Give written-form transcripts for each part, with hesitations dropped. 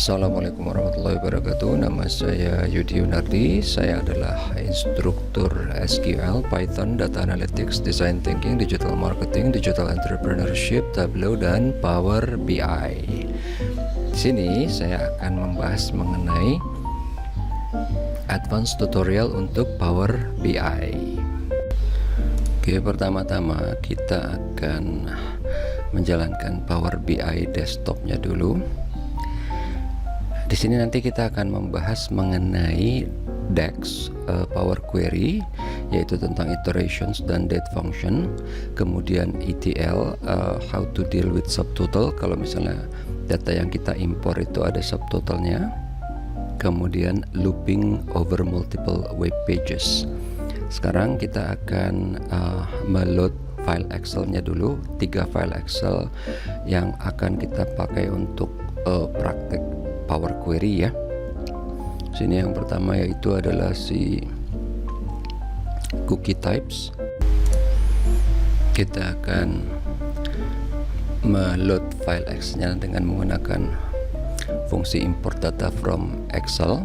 Assalamualaikum warahmatullahi wabarakatuh. Nama saya Yudi Yunardi. Saya adalah instruktur SQL, Python, Data Analytics, Design Thinking, Digital Marketing, Digital Entrepreneurship, Tableau, dan Power BI. Di sini saya akan membahas mengenai advanced tutorial untuk Power BI. Oke, pertama-tama kita akan menjalankan Power BI desktopnya dulu. Di sini nanti kita akan membahas mengenai DAX, Power Query, yaitu tentang iterations dan date function. Kemudian ETL, how to deal with subtotal, kalau misalnya data yang kita impor itu ada subtotalnya. Kemudian looping over multiple web pages. Sekarang kita akan meload file Excel-nya dulu, 3 file Excel yang akan kita pakai untuk praktek Power Query ya. Sini yang pertama yaitu adalah si cookie types. Kita akan meload file Excel-nya dengan menggunakan fungsi import data from Excel.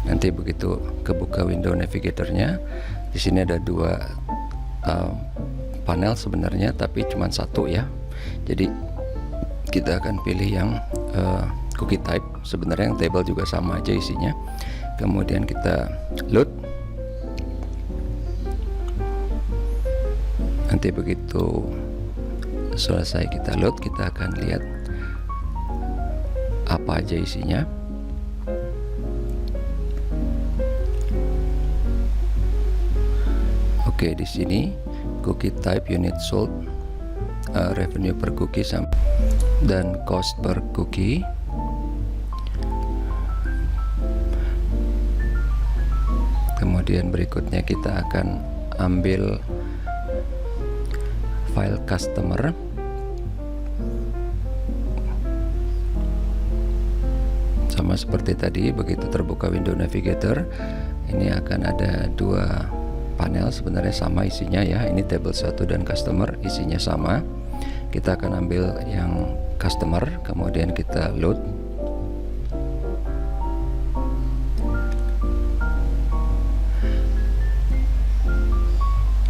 Nanti begitu kebuka window navigatornya, di sini ada 2 panel sebenarnya, tapi cuma 1 ya. Jadi kita akan pilih yang cookie type. Sebenarnya yang table juga sama aja isinya. Kemudian kita load. Nanti begitu selesai kita load, kita akan lihat apa aja isinya. Oke, di sini cookie type, unit sold, revenue per cookie dan cost per cookie. Kemudian berikutnya kita akan ambil file customer. Sama seperti tadi, begitu terbuka window navigator, ini akan ada 2 panel, sebenarnya sama isinya ya. Ini table 1 dan customer, isinya sama. Kita akan ambil yang customer, kemudian kita load.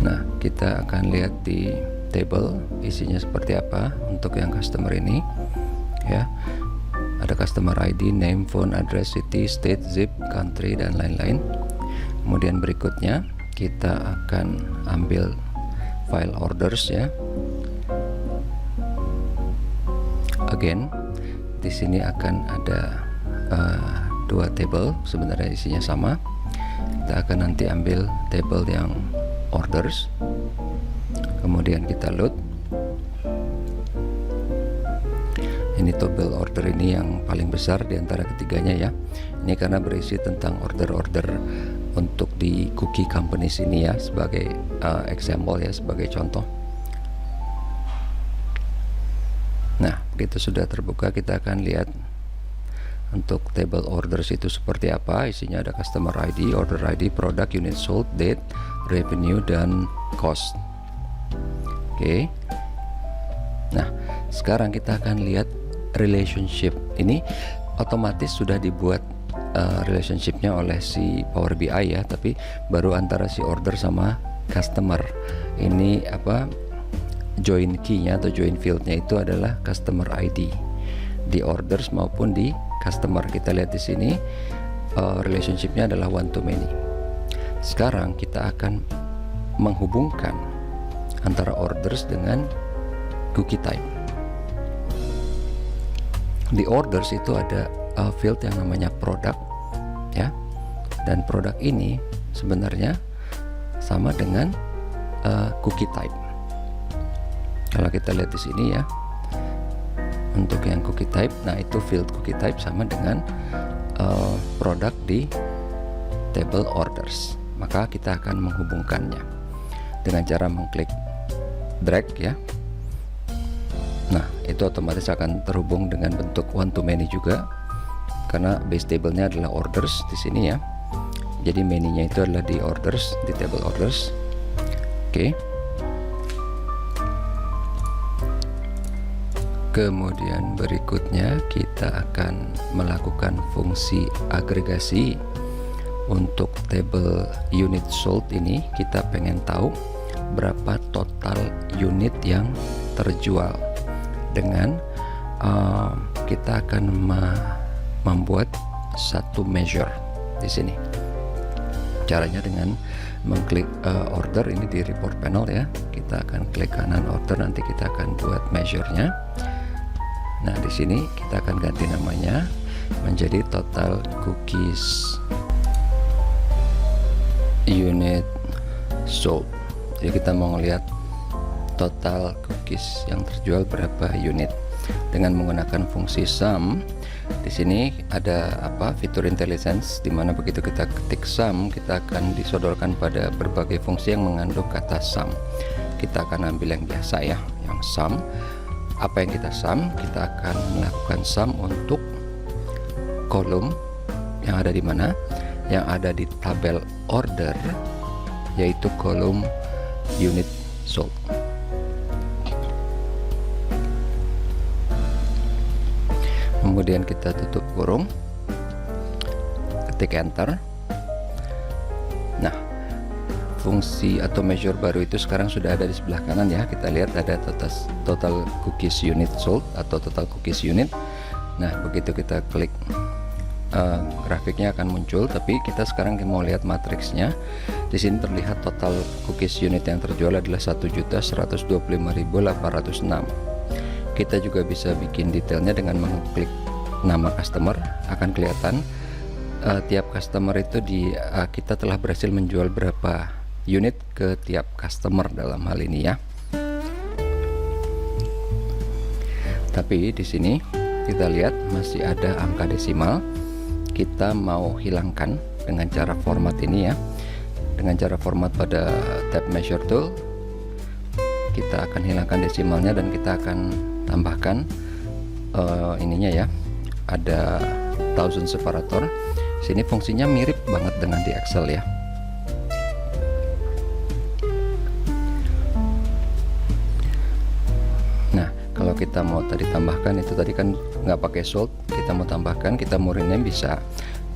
Nah, kita akan lihat di table isinya seperti apa untuk yang customer ini ya. Ada customer ID, name, phone, address, city, state, zip, country, dan lain-lain. Kemudian berikutnya kita akan ambil file orders ya. Again, di sini akan ada 2 table, sebenarnya isinya sama. Kita akan nanti ambil table yang orders, kemudian kita load. Ini table order ini yang paling besar di antara ketiganya ya. Ini karena berisi tentang order-order untuk di cookie companies ini ya, sebagai example ya, sebagai contoh. Nah, begitu sudah terbuka, kita akan lihat untuk table orders itu seperti apa. Isinya ada customer ID, order ID, product, unit sold, date, revenue, dan cost. Oke. Nah, sekarang kita akan lihat relationship. Ini otomatis sudah dibuat relationshipnya oleh si Power BI ya, tapi baru antara si order sama customer. Ini apa? Join key-nya atau join field-nya itu adalah customer ID di orders maupun di customer. Kita lihat di sini relationship-nya adalah one to many. Sekarang kita akan menghubungkan antara orders dengan cookie type. Di orders itu ada field yang namanya product ya, dan produk ini sebenarnya sama dengan cookie type. Kalau kita lihat di sini ya, untuk yang cookie type, nah itu field cookie type sama dengan produk di table orders. Maka kita akan menghubungkannya dengan cara mengklik drag ya. Nah, itu otomatis akan terhubung dengan bentuk one to many juga, karena base table-nya adalah orders di sini ya. Jadi many-nya itu adalah di orders, di table orders. Oke. Kemudian berikutnya kita akan melakukan fungsi agregasi. Untuk table unit sold ini kita pengen tahu berapa total unit yang terjual. Dengan kita akan membuat satu measure di sini. Caranya dengan mengklik order ini di report panel ya. Kita akan klik kanan order, nanti kita akan buat measure-nya. Nah, di sini kita akan ganti namanya menjadi total cookies unit sold. Jadi kita mau ngelihat total cookies yang terjual berapa unit dengan menggunakan fungsi sum. Di sini ada fitur intelligence, dimana begitu kita ketik sum kita akan disodorkan pada berbagai fungsi yang mengandung kata sum. Kita akan ambil yang biasa ya, yang sum. Apa yang kita sum? Kita akan melakukan sum untuk kolom yang ada di mana? Yang ada di tabel order, yaitu kolom unit sold. Kemudian kita tutup kurung, ketik enter. Nah, fungsi atau measure baru itu sekarang sudah ada di sebelah kanan ya. Kita lihat ada total cookies unit sold atau total cookies unit. Nah, begitu kita klik grafiknya akan muncul, tapi kita sekarang mau lihat matriksnya. Di sini terlihat total cookies unit yang terjual adalah 1.125.806. Kita juga bisa bikin detailnya dengan mengklik nama customer. Akan kelihatan tiap customer itu kita telah berhasil menjual berapa unit ke tiap customer dalam hal ini ya. Tapi di sini kita lihat masih ada angka desimal. Kita mau hilangkan dengan cara format ini ya. Dengan cara format pada tab measure tool, kita akan hilangkan desimalnya dan kita akan tambahkan ininya ya. Ada thousand separator. Sini fungsinya mirip banget dengan di Excel ya. Nah, kalau kita mau tadi tambahkan itu tadi kan nggak pakai sold, kita mau tambahkan, kita mau rename bisa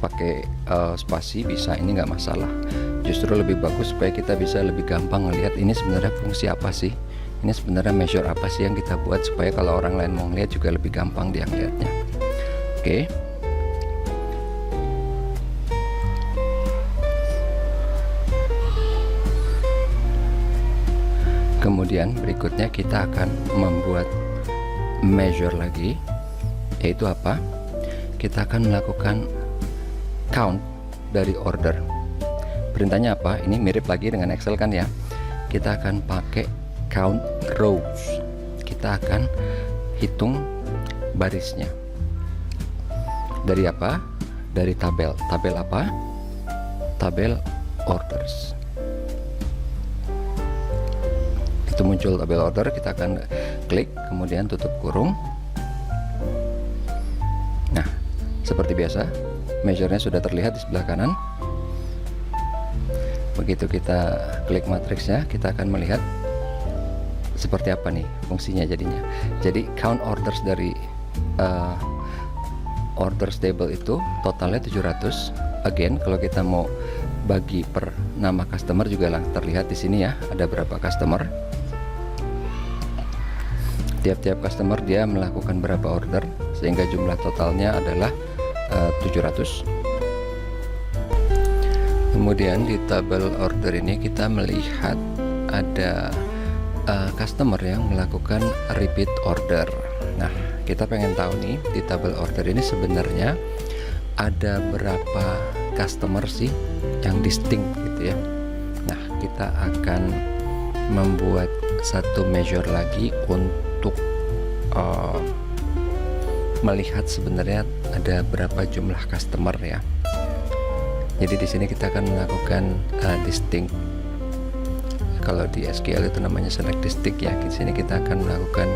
pakai spasi, bisa, ini nggak masalah. Justru lebih bagus supaya kita bisa lebih gampang ngelihat ini sebenarnya fungsi apa sih, ini sebenarnya measure apa sih yang kita buat, supaya kalau orang lain mau ngelihat juga lebih gampang dia ngelihatnya. Oke. Kemudian berikutnya kita akan membuat measure lagi, yaitu apa? Kita akan melakukan count dari order. Perintahnya apa? Ini mirip lagi dengan Excel kan ya. Kita akan pakai count rows. Kita akan hitung barisnya. Dari apa? Dari tabel. Tabel apa? Tabel orders. Itu muncul tabel order, kita akan klik, kemudian tutup kurung. Nah, seperti biasa, measure-nya sudah terlihat di sebelah kanan. Begitu kita klik matriksnya, kita akan melihat seperti apa nih fungsinya jadinya. Jadi count orders dari orders table itu totalnya 700. Again, kalau kita mau bagi per nama customer juga terlihat di sini ya, ada berapa customer. Tiap-tiap customer dia melakukan berapa order, sehingga jumlah totalnya adalah 700. Kemudian di tabel order ini kita melihat ada customer yang melakukan repeat order. Nah, kita pengen tahu nih di tabel order ini sebenarnya ada berapa customer sih yang distinct gitu ya. Nah, kita akan membuat satu measure lagi untuk melihat sebenarnya ada berapa jumlah customer ya. Jadi di sini kita akan melakukan distinct. Kalau di SQL itu namanya select distinct ya. Di sini kita akan melakukan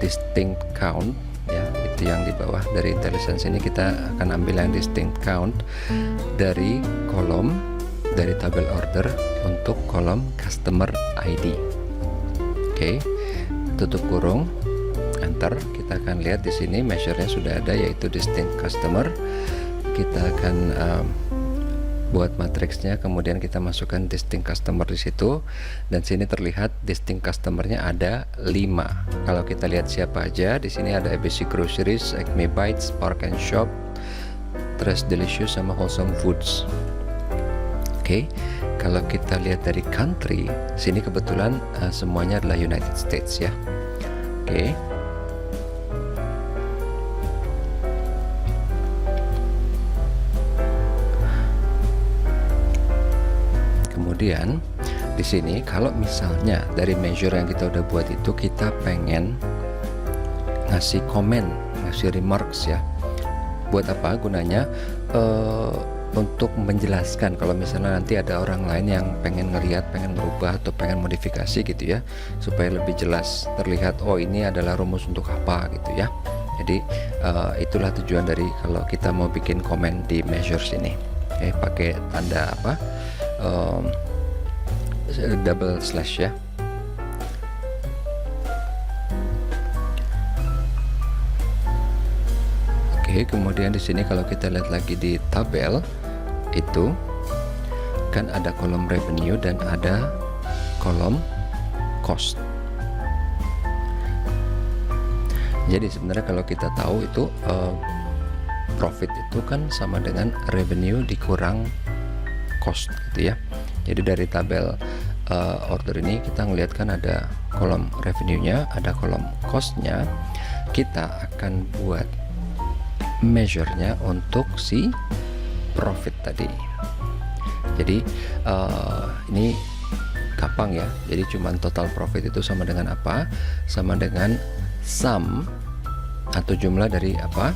distinct count ya. Itu yang di bawah dari intelligence ini, kita akan ambil yang distinct count dari kolom dari tabel order untuk kolom customer ID. Oke, tutup kurung. enter. Kita akan lihat di sini measure-nya sudah ada, yaitu distinct customer. Kita akan buat matriksnya, kemudian kita masukkan distinct customer di situ, dan sini terlihat distinct customernya ada 5. Kalau kita lihat siapa aja di sini, ada ABC Groceries, Acme Bites, Park and Shop, Trash Delicious, sama Wholesome Foods. Oke, kalau kita lihat dari country, sini kebetulan semuanya adalah United States ya. Oke. Kemudian di sini kalau misalnya dari measure yang kita udah buat itu kita pengen ngasih komen, ngasih remarks ya. Buat apa gunanya? Untuk menjelaskan kalau misalnya nanti ada orang lain yang pengen ngelihat, pengen merubah atau pengen modifikasi gitu ya, supaya lebih jelas terlihat, oh ini adalah rumus untuk apa gitu ya. Jadi itulah tujuan dari kalau kita mau bikin komen di measures ini. Oke, pakai tanda apa? Double slash ya. Oke, kemudian di sini kalau kita lihat lagi di tabel itu kan ada kolom revenue dan ada kolom cost. Jadi sebenarnya kalau kita tahu itu profit itu kan sama dengan revenue dikurang cost gitu ya. Jadi dari tabel order ini kita ngelihat kan ada kolom revenue-nya, ada kolom cost-nya. Kita akan buat measure-nya untuk si profit tadi. Jadi ini gampang ya. Jadi cuman total profit itu sama dengan apa? Sama dengan sum atau jumlah dari apa?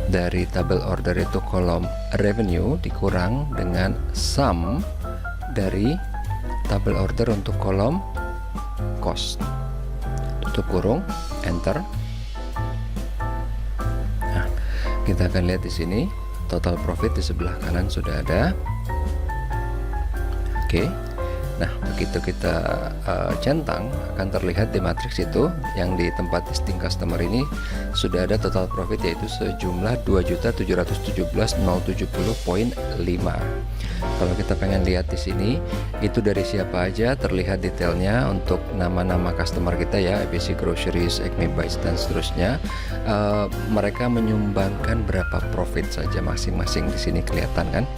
Dari tabel order itu kolom revenue dikurang dengan sum dari tabel order untuk kolom cost. Tutup kurung, enter. Nah, kita akan lihat di sini total profit di sebelah kanan sudah ada. Oke. Nah, begitu kita centang akan terlihat di matriks itu yang di tempat distinct customer ini sudah ada total profit, yaitu sejumlah 2.717.070.5. Kalau kita pengen lihat di sini itu dari siapa aja, terlihat detailnya untuk nama-nama customer kita ya, ABC Groceries, Acme Bites dan seterusnya. Mereka menyumbangkan berapa profit saja masing-masing, di sini kelihatan kan?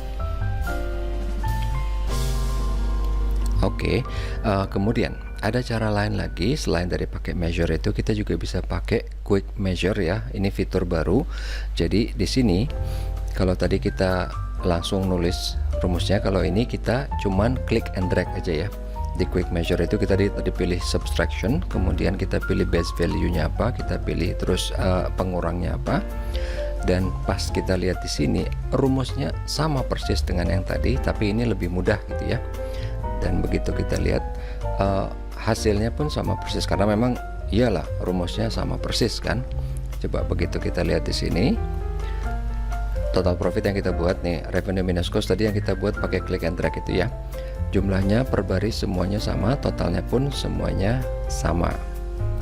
Oke, kemudian ada cara lain lagi selain dari pakai measure itu, kita juga bisa pakai quick measure ya. Ini fitur baru. Jadi di sini kalau tadi kita langsung nulis rumusnya, kalau ini kita cuman klik and drag aja ya. Di quick measure itu kita dipilih subtraction, kemudian kita pilih base value-nya apa, kita pilih terus pengurangnya apa. Dan pas kita lihat di sini rumusnya sama persis dengan yang tadi, tapi ini lebih mudah gitu ya. Dan begitu kita lihat hasilnya pun sama persis, karena memang iyalah rumusnya sama persis kan. Coba begitu kita lihat di sini total profit yang kita buat nih, revenue minus cost tadi yang kita buat pakai click and drag itu ya, jumlahnya per baris semuanya sama, totalnya pun semuanya sama.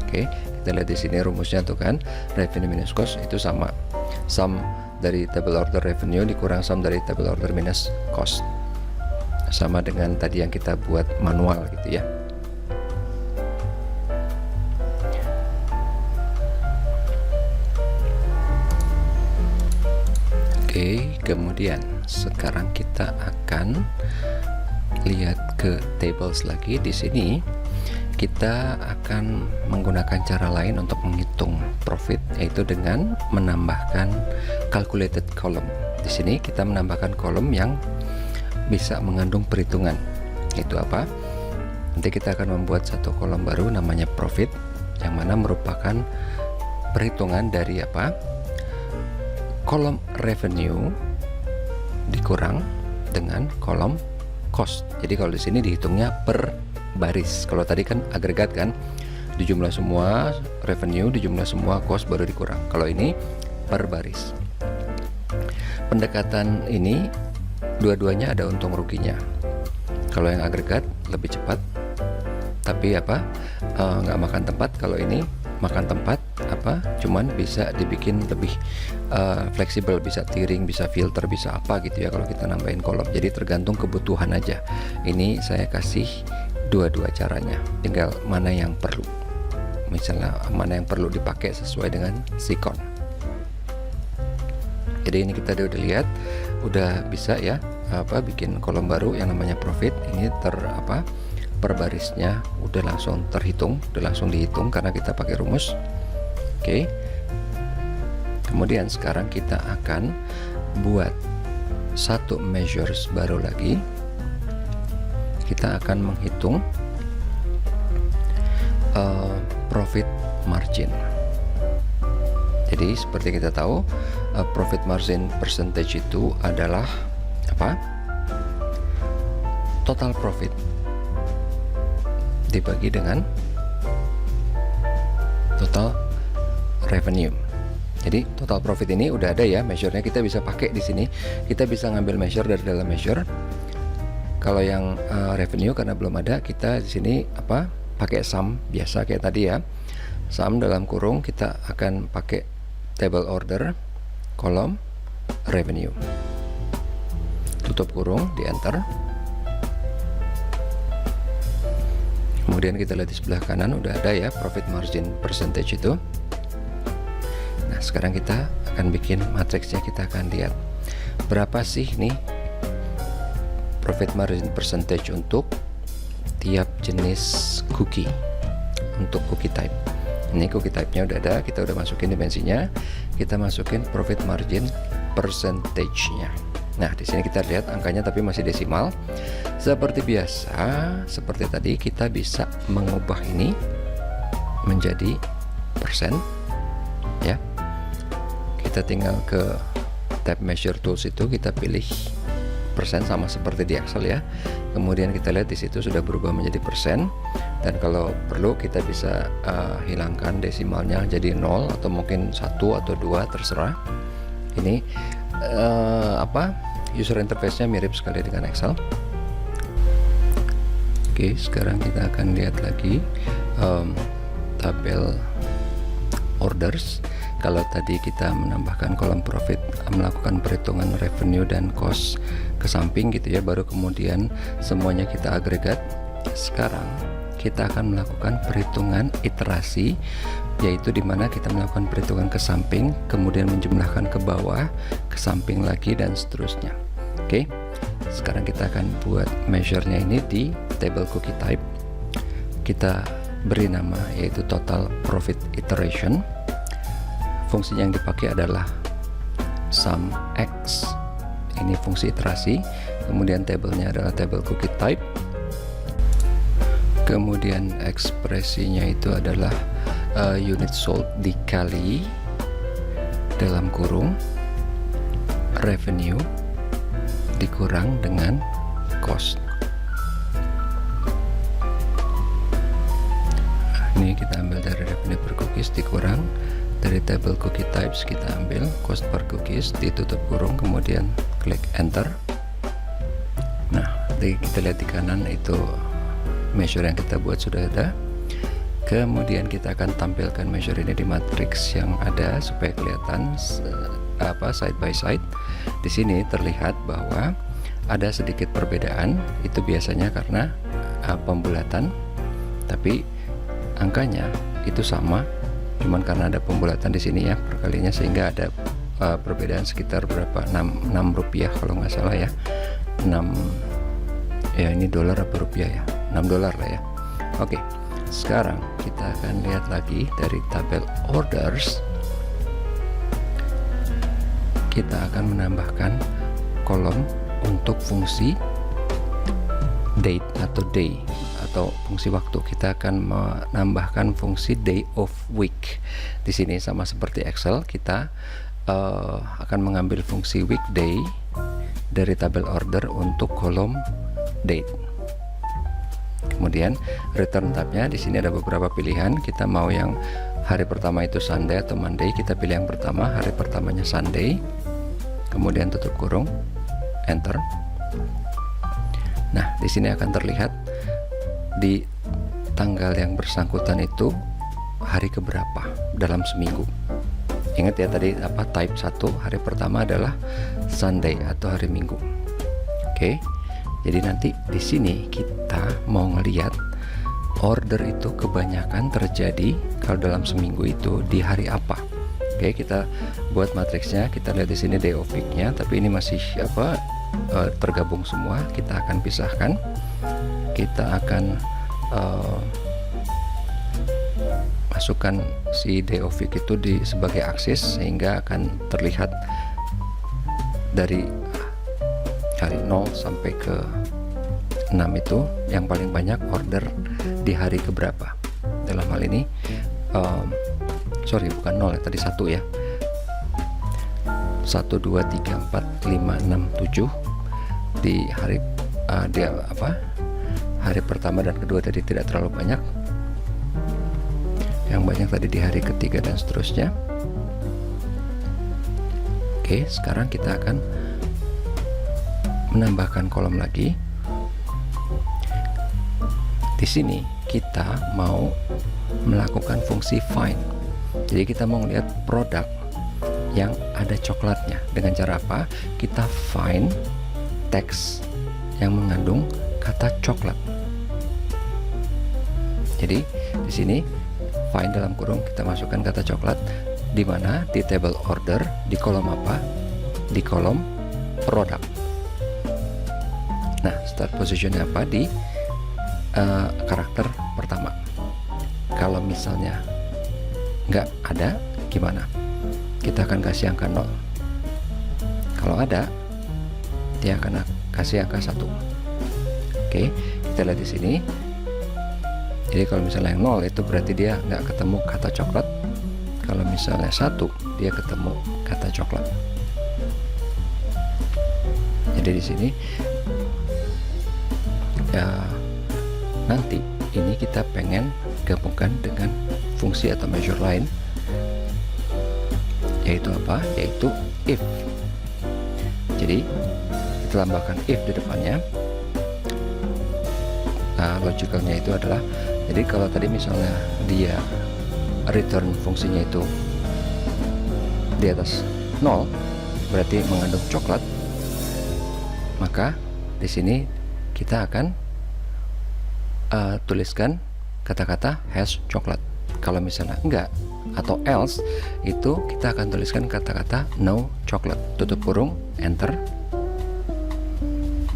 Oke, kita lihat di sini rumusnya tuh kan, revenue minus cost itu sama, sum dari table order revenue dikurang sum dari table order minus cost, sama dengan tadi yang kita buat manual gitu ya. Oke, kemudian sekarang kita akan lihat ke tables lagi. Di sini kita akan menggunakan cara lain untuk menghitung profit, yaitu dengan menambahkan calculated column. Di sini kita menambahkan kolom yang bisa mengandung perhitungan. Itu apa? Nanti kita akan membuat satu kolom baru namanya profit, yang mana merupakan perhitungan dari apa? Kolom revenue dikurang dengan kolom cost. Jadi kalau di sini dihitungnya per baris. Kalau tadi kan agregat kan, dijumlah semua revenue, dijumlah semua cost baru dikurang. Kalau ini per baris. Pendekatan ini dua-duanya ada untung ruginya. Kalau yang agregat lebih cepat, tapi apa, nggak makan tempat. Kalau ini makan tempat cuman bisa dibikin lebih fleksibel, bisa tiring, bisa filter, bisa apa gitu ya kalau kita nambahin kolom. Jadi tergantung kebutuhan aja. Ini saya kasih dua-dua caranya, tinggal mana yang perlu, misalnya mana yang perlu dipakai sesuai dengan sikon. Jadi ini kita udah lihat, udah bisa ya bikin kolom baru yang namanya profit. Ini per barisnya udah langsung terhitung, udah langsung dihitung karena kita pakai rumus. Oke. Kemudian sekarang kita akan buat satu measures baru lagi. Kita akan menghitung profit margin. Jadi seperti kita tahu, profit margin percentage itu adalah total profit dibagi dengan total revenue. Jadi total profit ini udah ada ya measure-nya, kita bisa pakai di sini. Kita bisa ngambil measure dari dalam measure. Kalau yang revenue karena belum ada, kita di sini pakai sum biasa kayak tadi ya. Sum dalam kurung kita akan pakai table order kolom revenue. Tutup kurung, di enter. Kemudian kita lihat di sebelah kanan udah ada ya profit margin percentage itu. Nah, sekarang kita akan bikin matriksnya, kita akan lihat berapa sih nih profit margin percentage untuk tiap jenis cookie. Untuk cookie type. Ini cookie type-nya udah ada, kita udah masukin dimensinya, kita masukin profit margin percentage-nya. Nah, di sini kita lihat angkanya tapi masih desimal. Seperti biasa, seperti tadi kita bisa mengubah ini menjadi persen ya. Kita tinggal ke tab measure tools itu, kita pilih persen sama seperti di Excel ya. Kemudian kita lihat di situ sudah berubah menjadi persen, dan kalau perlu kita bisa hilangkan desimalnya jadi 0 atau mungkin 1 atau 2 terserah. Ini user interface-nya mirip sekali dengan Excel. Oke, sekarang kita akan lihat lagi tabel orders. Kalau tadi kita menambahkan kolom profit, melakukan perhitungan revenue dan cost ke samping gitu ya, baru kemudian semuanya kita agregat. Sekarang kita akan melakukan perhitungan iterasi, yaitu dimana kita melakukan perhitungan ke samping, kemudian menjumlahkan ke bawah, ke samping lagi, dan seterusnya. Oke, sekarang kita akan buat measure-nya ini di table cookie type. Kita beri nama yaitu total profit iteration. Fungsi yang dipakai adalah sum x, ini fungsi iterasi. Kemudian tabelnya adalah table cookie type. Kemudian ekspresinya itu adalah unit sold dikali dalam kurung revenue dikurang dengan cost. Ini kita ambil dari revenue per cookies dikurang dari table cookie types, kita ambil cost per cookies, ditutup kurung, kemudian klik enter. Nah, kita lihat di kanan itu measure yang kita buat sudah ada. Kemudian kita akan tampilkan measure ini di matriks yang ada supaya kelihatan side by side. Di sini terlihat bahwa ada sedikit perbedaan, itu biasanya karena pembulatan, tapi angkanya itu sama, cuman karena ada pembulatan di sini ya perkalinya, sehingga ada perbedaan sekitar berapa, 6 rupiah kalau nggak salah ya. 6 ya, ini dolar apa rupiah ya, 6 dolar lah ya. Oke, sekarang kita akan lihat lagi dari tabel orders. Kita akan menambahkan kolom untuk fungsi date atau day atau fungsi waktu. Kita akan menambahkan fungsi day of week. Di sini sama seperti Excel, kita akan mengambil fungsi weekday dari tabel order untuk kolom date. Kemudian return tabnya di sini ada beberapa pilihan. Kita mau yang hari pertama itu Sunday atau Monday, kita pilih yang pertama, hari pertamanya Sunday. Kemudian tutup kurung, enter. Nah, di sini akan terlihat di tanggal yang bersangkutan itu hari keberapa dalam seminggu. Ingat ya tadi type 1 hari pertama adalah Sunday atau hari Minggu. Oke. Jadi nanti di sini kita mau ngelihat order itu kebanyakan terjadi kalau dalam seminggu itu di hari apa. Oke, kita buat matriksnya. Kita lihat di sini day of week-nya, tapi ini masih tergabung semua. Kita akan pisahkan. Kita akan masukkan si day of week itu sebagai aksis, sehingga akan terlihat dari hari 0 sampai ke 6 itu yang paling banyak order di hari keberapa. Dalam hal ini bukan 0 ya, tadi 1 ya. 1, 2, 3, 4, 5, 6, 7 di hari hari pertama dan kedua tadi tidak terlalu banyak. Yang banyak tadi di hari ketiga dan seterusnya. Oke, sekarang kita akan menambahkan kolom lagi. Di sini kita mau melakukan fungsi find. Jadi kita mau melihat produk yang ada coklatnya. Dengan cara apa? Kita find teks yang mengandung kata coklat. Jadi di sini find dalam kurung kita masukkan kata coklat, di mana di table order di kolom apa? Di kolom produk. Nah, start positionnya apa? Di karakter pertama. Kalau misalnya nggak ada, gimana? Kita akan kasih angka 0. Kalau ada, dia akan kasih angka 1. Oke, kita lihat di sini. Jadi kalau misalnya yang 0 itu berarti dia nggak ketemu kata coklat. Kalau misalnya 1, dia ketemu kata coklat. Jadi di sini nanti ini kita pengen gabungkan dengan fungsi atau measure lain, yaitu apa? Yaitu if. Jadi kita tambahkan if di depannya. Logicalnya itu adalah, jadi kalau tadi misalnya dia return fungsinya itu di atas 0, berarti mengandung coklat, maka di sini kita akan tuliskan kata-kata has coklat. Kalau misalnya enggak atau else, itu kita akan tuliskan kata-kata no coklat, tutup kurung, enter.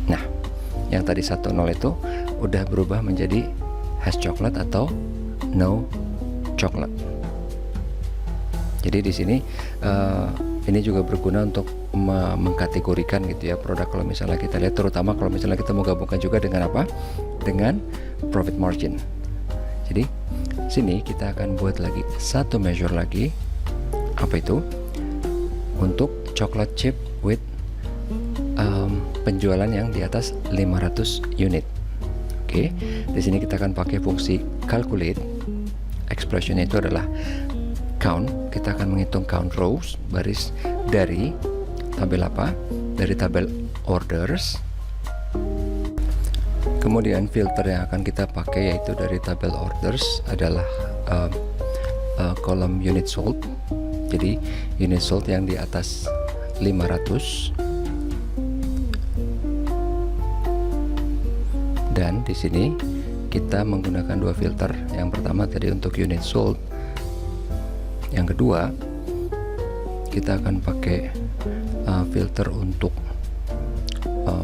Nah, yang tadi 1, 0 itu udah berubah menjadi has coklat atau no coklat. Jadi di sini ini juga berguna untuk mengkategorikan gitu ya produk. Kalau misalnya kita lihat, terutama kalau misalnya kita mau gabungkan juga dengan apa? Dengan profit margin. Jadi sini kita akan buat lagi satu measure lagi. Apa itu? Untuk coklat chip with penjualan yang di atas 500 unit. Oke, di sini kita akan pakai fungsi calculate. Expressionnya itu adalah count. Kita akan menghitung count rows, baris dari tabel apa? Dari tabel orders. Kemudian filter yang akan kita pakai yaitu dari tabel orders adalah kolom unit sold. Jadi unit sold yang di atas 500. Dan di sini kita menggunakan dua filter. Yang pertama tadi untuk unit sold. Yang kedua kita akan pakai filter untuk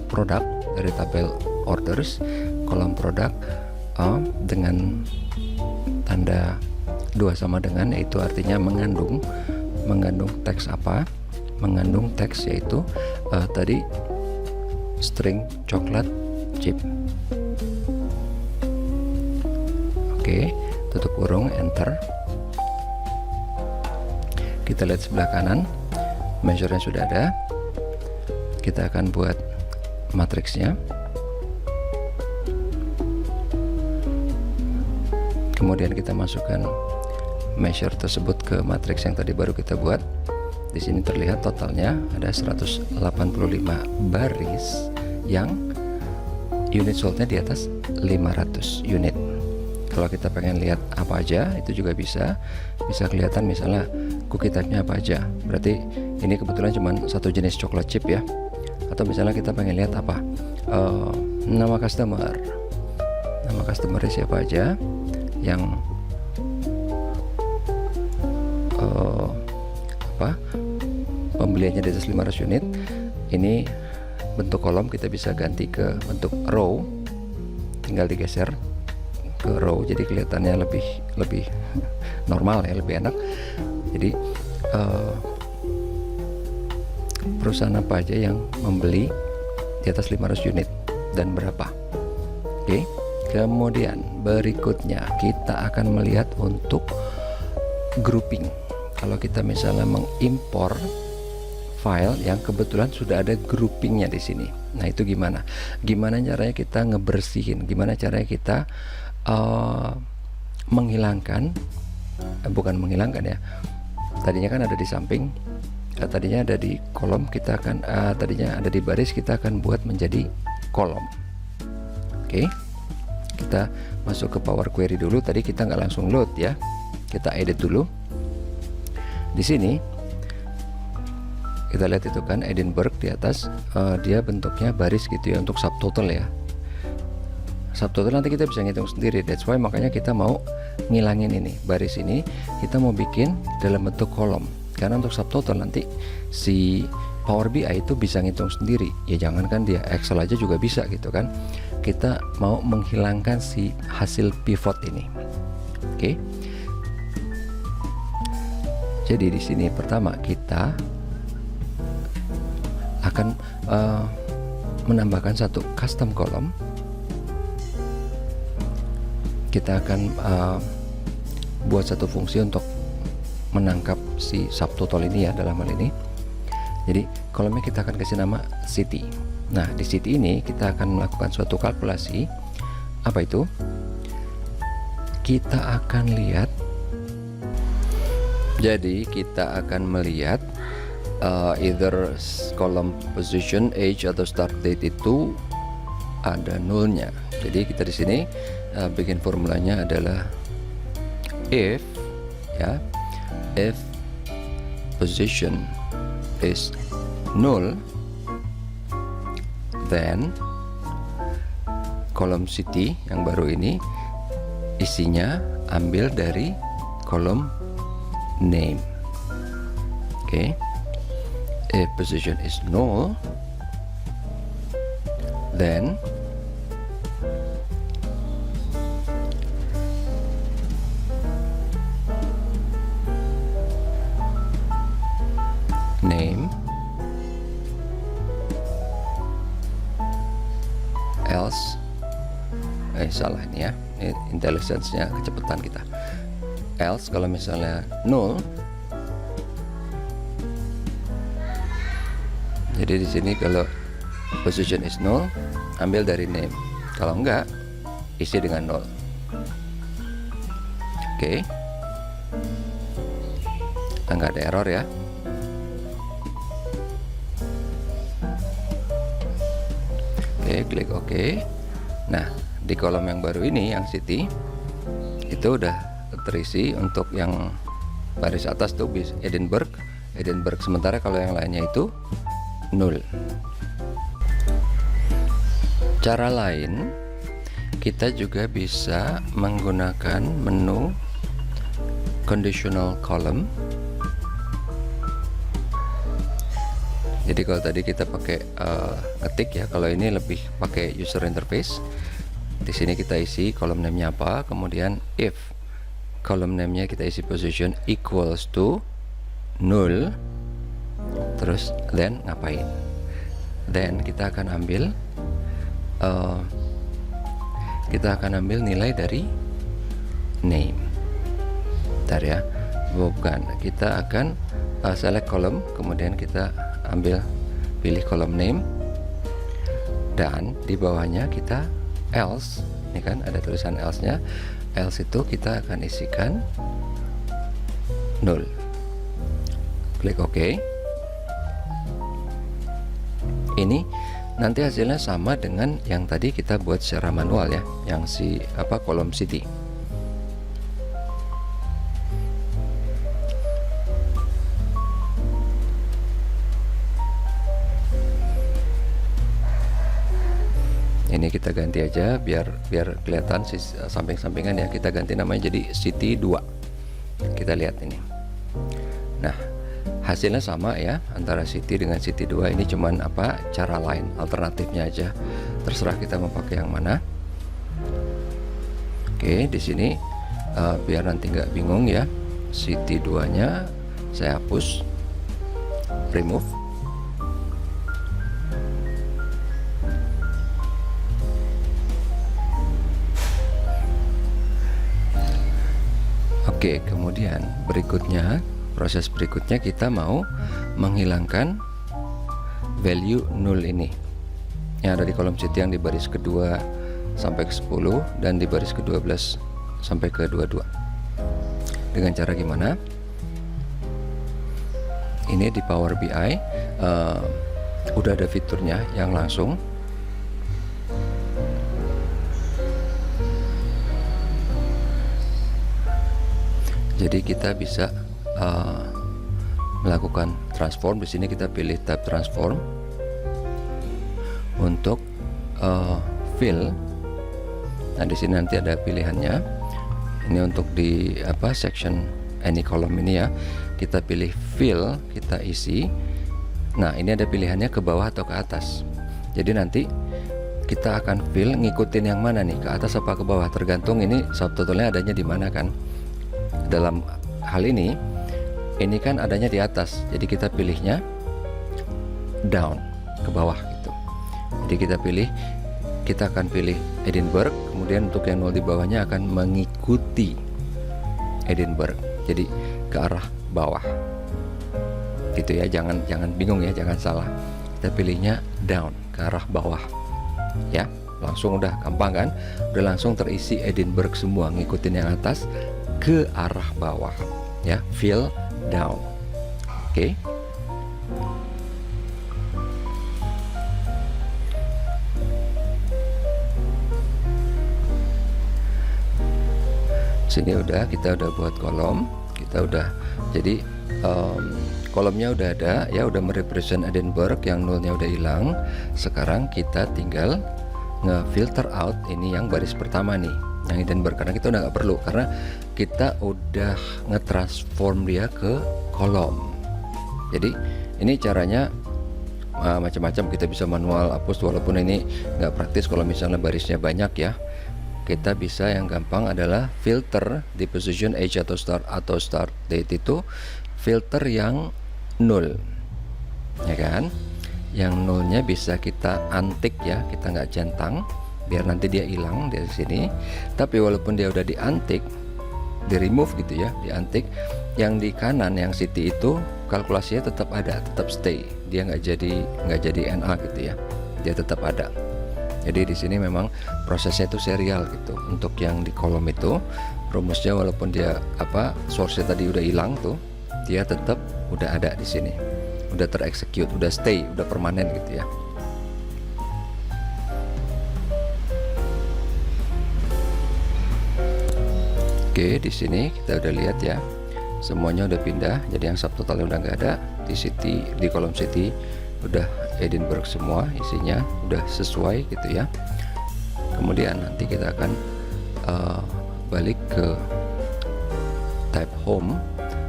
produk dari tabel orders, kolom produk dengan tanda 2 sama dengan, yaitu artinya mengandung teks apa? Mengandung teks yaitu tadi string coklat chip. Oke, tutup kurung, enter. Kita lihat sebelah kanan, measure-nya sudah ada. Kita akan buat matriksnya. Kemudian kita masukkan measure tersebut ke matriks yang tadi baru kita buat. Di sini terlihat totalnya ada 185 baris yang unit sold-nya di atas 500 unit. Kalau kita pengen lihat apa aja itu juga bisa kelihatan, misalnya cookie type-nya apa aja. Berarti ini kebetulan cuma satu jenis coklat chip ya. Atau misalnya kita pengen lihat apa, nama customer siapa aja yang pembeliannya di atas 500 unit. Ini bentuk kolom kita bisa ganti ke bentuk row, tinggal digeser ke row jadi kelihatannya lebih normal ya, lebih enak. Jadi perusahaan apa aja yang membeli di atas 500 unit dan berapa. Oke. Kemudian berikutnya kita akan melihat untuk grouping. Kalau kita misalnya mengimpor file yang kebetulan sudah ada groupingnya di sini, nah itu gimana caranya kita ngebersihin, gimana caranya kita menghilangkan, bukan menghilangkan ya, tadinya kan ada di samping, tadinya ada di kolom, kita akan tadinya ada di baris, kita akan buat menjadi kolom. Oke. Kita masuk ke Power Query dulu. Tadi kita nggak langsung load ya, kita edit dulu. Di sini kita lihat itu kan Edinburgh di atas, dia bentuknya baris gitu ya untuk subtotal ya. Subtotal nanti kita bisa ngitung sendiri. That's why makanya kita mau ngilangin ini baris ini, kita mau bikin dalam bentuk kolom. Karena untuk subtotal nanti si Power BI itu bisa ngitung sendiri. Ya jangankan dia, Excel aja juga bisa gitu kan. Kita mau menghilangkan si hasil pivot ini. Oke. Jadi di sini pertama kita akan menambahkan satu custom column. Kita akan buat satu fungsi untuk menangkap si subtotal ini ya, dalam hal ini. Jadi kolomnya kita akan kasih nama city. Nah di city ini kita akan melakukan suatu kalkulasi. Apa itu? Kita akan lihat, jadi kita akan melihat either column position, age atau start date itu ada nolnya. Jadi kita di sini bikin formulanya adalah if ya, if position is null, then kolom city yang baru ini isinya ambil dari kolom name. Oke. If position is null, then name, else salah ini ya, ini intelligence-nya kecepatan kita. Else kalau misalnya null, jadi di sini kalau position is null ambil dari name, kalau enggak isi dengan null. Oke. Enggak ada error ya. Oke, klik OK. Nah di kolom yang baru ini yang city itu udah terisi. Untuk yang baris atas tuh Edinburgh, sementara kalau yang lainnya itu null. Cara lain kita juga bisa menggunakan menu conditional column. Jadi kalau tadi kita pakai ngetik ya, kalau ini lebih pakai user interface. Di sini kita isi kolom name-nya apa, kemudian if kolom name-nya kita isi position equals to null, terus then ngapain? Then kita akan ambil nilai dari name. Bentar ya, bukan, kita akan select kolom, kemudian kita pilih kolom name, dan di bawahnya kita else. Ini kan ada tulisan else nya. Else itu kita akan isikan null. Klik OK. Ini nanti hasilnya sama dengan yang tadi kita buat secara manual ya, yang kolom city. Ini kita ganti aja biar kelihatan samping-sampingan ya. Kita ganti namanya jadi city 2. Kita lihat ini. Nah, hasilnya sama ya antara city dengan city 2. Ini cuman apa, cara lain, alternatifnya aja. Terserah kita mau pakai yang mana. Oke, di sini biar nanti nggak bingung ya, city 2 nya saya hapus, remove. Oke, kemudian proses berikutnya kita mau menghilangkan value 0 ini yang ada di kolom city yang di baris kedua sampai ke 10 dan di baris ke-12 sampai ke 22. Dengan cara gimana? Ini di Power BI udah ada fiturnya yang langsung. Jadi kita bisa melakukan transform. Di sini kita pilih tab transform untuk fill. Nah, di sini nanti ada pilihannya. Ini untuk di section any column ini ya. Kita pilih fill, kita isi. Nah, ini ada pilihannya ke bawah atau ke atas. Jadi nanti kita akan fill ngikutin yang mana nih, ke atas apa ke bawah, tergantung ini subtotalnya adanya di mana kan. Dalam hal ini kan adanya di atas, jadi kita pilihnya down, ke bawah gitu. Jadi kita akan pilih Edinburgh, kemudian untuk yang 0 di bawahnya akan mengikuti Edinburgh, jadi ke arah bawah gitu ya. Jangan bingung ya, jangan salah, kita pilihnya down, ke arah bawah ya. Langsung udah gampang kan, udah langsung terisi Edinburgh semua, ngikutin yang atas ke arah bawah ya, fill down. Oke. Sini kita udah buat kolom, kita udah jadi kolomnya udah ada ya, udah merepresent Edinburgh, yang 0-nya udah hilang. Sekarang kita tinggal nge-filter out ini yang baris pertama nih, yang Edinburgh, karena kita udah nggak perlu, karena kita udah nge-transform dia ke kolom. Jadi ini caranya macam-macam, kita bisa manual hapus, walaupun ini nggak praktis kalau misalnya barisnya banyak ya. Kita bisa yang gampang adalah filter di position age atau start date, itu filter yang 0 ya kan. Yang 0-nya bisa kita untick ya, kita nggak centang biar nanti dia hilang dari sini. Tapi walaupun dia udah di untick, di remove gitu ya, di untick, yang di kanan yang city itu kalkulasinya tetap ada, tetap stay, dia nggak jadi NA gitu ya, dia tetap ada. Jadi di sini memang prosesnya itu serial gitu. Untuk yang di kolom itu rumusnya, walaupun dia source-nya tadi udah hilang tuh, dia tetap udah ada di sini, udah terexecute, udah stay, udah permanen gitu ya. Oke, di sini kita udah lihat ya, semuanya udah pindah. Jadi yang subtotalnya udah nggak ada di city, di kolom city udah Edinburgh semua isinya, udah sesuai gitu ya. Kemudian nanti kita akan balik ke type home,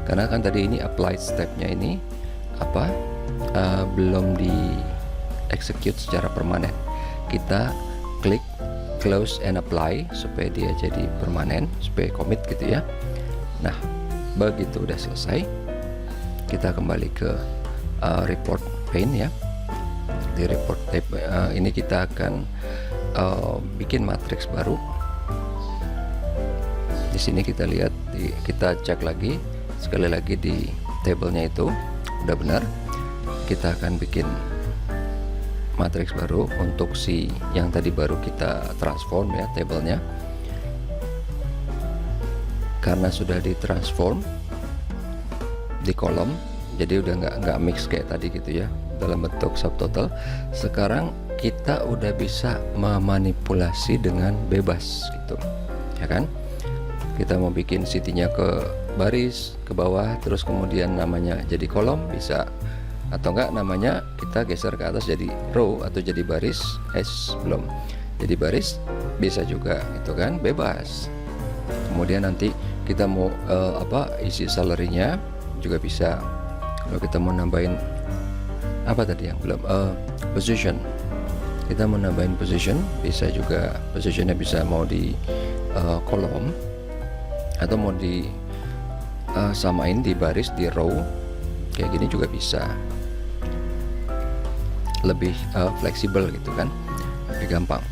karena kan tadi ini applied stepnya ini belum di execute secara permanen. Kita klik close and apply supaya dia jadi permanen, supaya commit gitu ya. Nah, begitu udah selesai, kita kembali ke report pane ya. Di report tab ini kita akan bikin matriks baru. Di sini kita lihat, kita cek lagi sekali lagi di tabelnya itu udah benar. Kita akan bikin matriks baru untuk si yang tadi baru kita transform ya, tabelnya. Karena sudah ditransform di kolom, jadi udah nggak mix kayak tadi gitu ya, dalam bentuk subtotal. Sekarang kita udah bisa memanipulasi dengan bebas gitu ya kan. Kita mau bikin city-nya ke baris, ke bawah, terus kemudian namanya jadi kolom bisa, atau enggak namanya kita geser ke atas jadi row atau jadi baris, belum. jadi baris, bisa juga itu kan, bebas. Kemudian nanti kita mau isi salary-nya juga bisa. Kalau kita mau nambahin apa tadi yang belum, position, kita mau nambahin position bisa juga. Positionnya bisa mau di kolom atau mau di samain di baris, di row kayak gini juga bisa. Lebih fleksibel gitu kan, lebih gampang.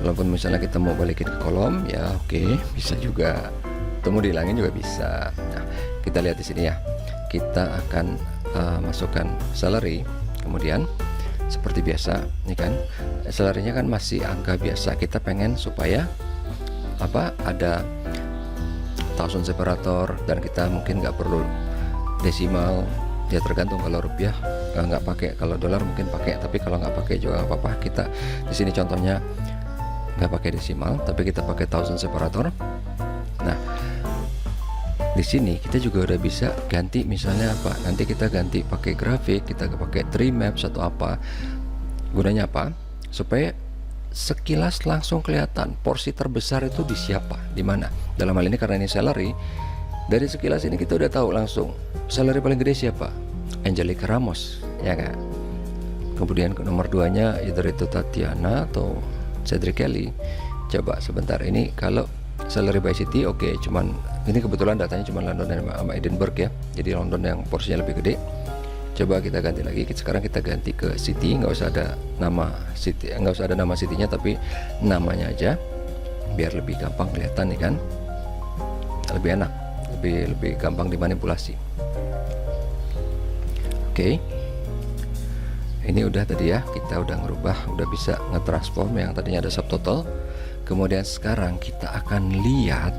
Walaupun misalnya kita mau balikin ke kolom ya oke, bisa juga. Temu dihilangin juga bisa. Nah, kita lihat di sini ya. Kita akan masukkan salary. Kemudian seperti biasa, ini kan salary-nya kan masih angka biasa. Kita pengen supaya ada thousand separator, dan kita mungkin nggak perlu desimal. Ya tergantung, kalau rupiah nggak pakai, kalau dolar mungkin pakai, tapi kalau nggak pakai juga nggak apa-apa. Kita di sini contohnya nggak pakai desimal, tapi kita pakai thousand separator. Nah, di sini kita juga udah bisa ganti, misalnya nanti kita ganti pakai grafik, kita pakai tree maps atau apa. Gunanya apa? Supaya sekilas langsung kelihatan porsi terbesar itu di siapa, di mana. Dalam hal ini karena ini salary, dari sekilas ini kita udah tahu langsung salary paling gede siapa, Angelica Ramos, ya kan. Kemudian ke nomor 2-nya either itu Tatiana atau Cedric Kelly. Coba sebentar, ini kalau salary by city oke, cuman ini kebetulan datanya cuma London dan sama Edinburgh ya, jadi London yang porsinya lebih gede. Coba kita ganti lagi, sekarang kita ganti ke city, nggak usah ada nama city, nggak usah ada nama citynya, tapi namanya aja biar lebih gampang kelihatan nih kan, lebih enak, lebih gampang dimanipulasi. Oke. Ini udah tadi ya, kita udah ngerubah, udah bisa ngetransform yang tadinya ada subtotal. Kemudian sekarang kita akan lihat